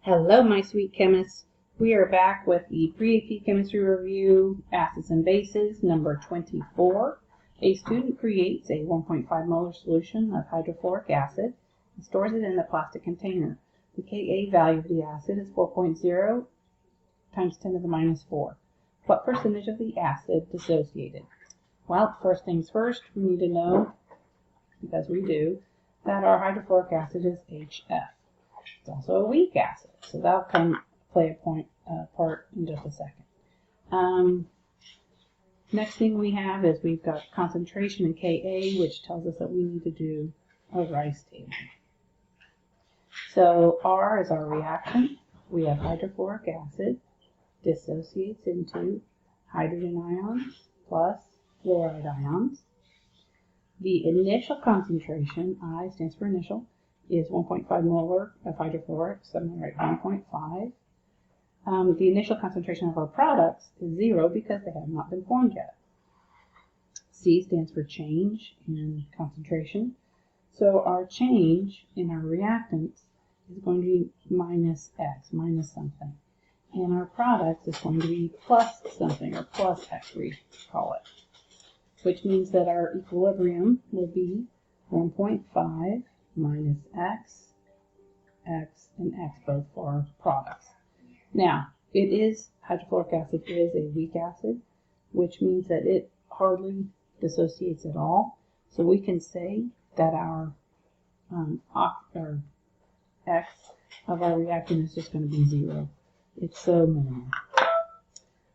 Hello, my sweet chemists. We are back with the pre-AP Chemistry Review, Acids and Bases, number 24. A student creates a 1.5 molar solution of hydrofluoric acid and stores it in a plastic container. The Ka value of the acid is 4.0 times 10 to the minus 4. What percentage of the acid dissociated? Well, first things first, we need to know, because we do, that our hydrofluoric acid is HF. It's also a weak acid, so that'll play a part in just a second. Next thing we have is we've got concentration in Ka, which tells us that we need to do a Rice table. So R is our reactant. We have hydrofluoric acid dissociates into hydrogen ions plus fluoride ions. The initial concentration, I stands for initial, is 1.5 molar of hydrofluoric, so I'm going to write 1.5. The initial concentration of our products is 0 because they have not been formed yet. C stands for change in concentration. So our change in our reactants is going to be minus X, minus something. And our products is going to be plus something, or plus X we call it. Which means that our equilibrium will be 1.5 minus X, X, and X, both for our products. Now, hydrofluoric acid is a weak acid, which means that it hardly dissociates at all. So we can say that our X of our reactant is just going to be 0. It's so minimal.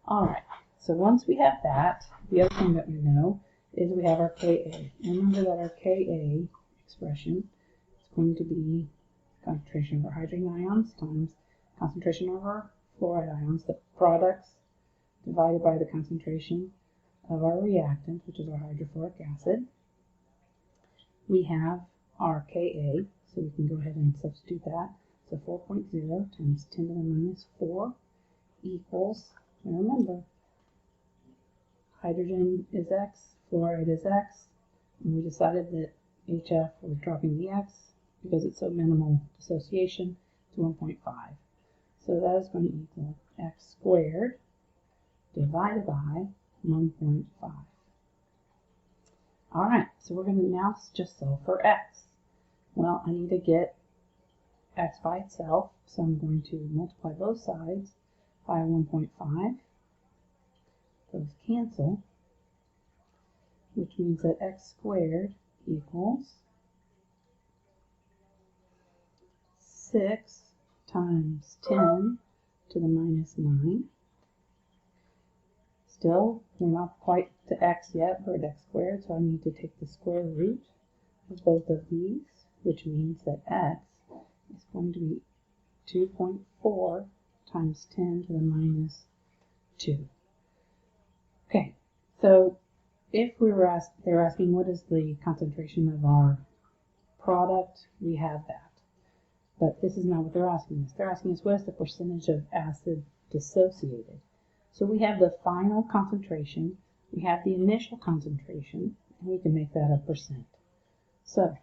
Alright, so once we have that, the other thing that we know is we have our Ka. Remember that our Ka expression is going to be concentration of our hydrogen ions times concentration of our fluoride ions, the products, divided by the concentration of our reactant, which is our hydrofluoric acid. We have our Ka, so we can go ahead and substitute that. So 4.0 times 10 to the minus 4 equals, and remember, hydrogen is X, fluoride is X, and we decided that HF, we're dropping the X because it's so minimal dissociation, to 1.5. So that is going to equal X squared divided by 1.5. Alright, so we're going to now just solve for X. Well, I need to get X by itself, so I'm going to multiply both sides by 1.5. Those cancel, which means that X squared equals 6 times 10 to the minus 9. Still, we're not quite to X yet, we're at X squared, so I need to take the square root of both of these, which means that X is going to be 2.4 times 10 to the minus 2. Okay, so if they were asking what is the concentration of our product, we have that. But this is not what they're asking us. They're asking us what is the percentage of acid dissociated. So we have the final concentration, we have the initial concentration, and we can make that a percent. So,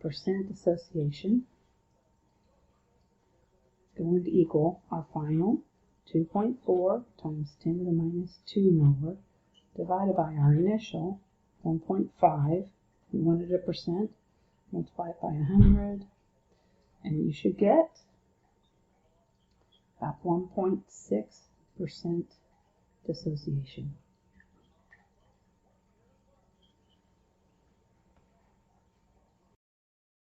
percent dissociation is going to equal our final 2.4 times 10 to the minus 2 molar divided by our initial 1.5. We wanted a percent, multiply it by 100, and you should get about 1.6% dissociation.